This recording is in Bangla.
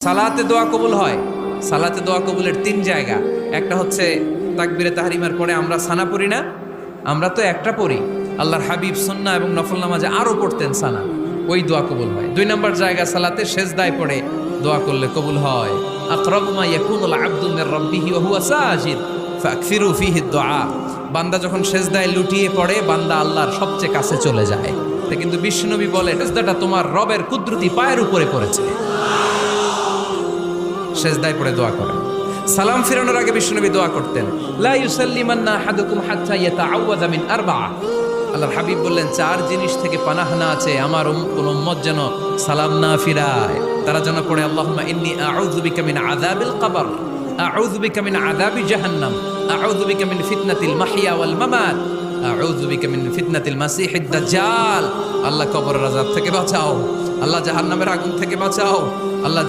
সালাতে দোয়া কবুল হয়। সালাতে দোয়া কবুলের তিন জায়গা। একটা হচ্ছে তাকবীরে তাহরিমার পরে আমরা সানা পড়ি না, আমরা তো একটা পড়ি, আল্লাহর হাবিব সুন্নাহ এবং নফল নামাজে আরো পড়তেন সানা, ওই দোয়া কবুল হয়। দুই নম্বর জায়গা সালাতে সেজদায় পড়ে দোয়া করলে কবুল হয়। আকরাবু মা ইয়াকুনুল আবদু মির রাব্বিহি ওয়া হুয়া সাজিদ ফাকসিরু ফীহি দুআ। বান্দা যখন সেজদায় লুটিয়ে পড়ে বান্দা আল্লাহর সবচেয়ে কাছে চলে যায়। তা কিন্তু বিশ্বনবী বলে সেজদাটা তোমার রবের কুদরতি পায়ের উপরে পড়েছে। সেজদায় পড়ে দোয়া করেন। সালাম ফিরানোর আগে বিশ্বনবী দোয়া করতেন, লা ইউসাল্লিমান্না আহাদুকুম হাত্তা ইয়াতাআওয়াযা মিন আরবা'a। আল্লাহর হাবিব বললেন, চার জিনিস থেকে পানাহ না আছে আমার কোন উম্মত যেন সালাম না ফিরায়। তারা যেন পড়ে, আল্লাহুম্মা ইন্নী আউযু বিকা মিন আযাবিল কবর, আউযু বিকা মিন আযাবি জাহান্নাম, আউযু বিকা মিন ফিতনাতিল মাহইয়া ওয়াল মামাত, আউযু বিকা মিন ফিতনাতিল মাসিহিদ দাজ্জাল। আল্লাহ কবরের আযাব থেকে বাঁচাও, আল্লাহ জাহান্নামের আগুন থেকে বাঁচাও, আল্লাহ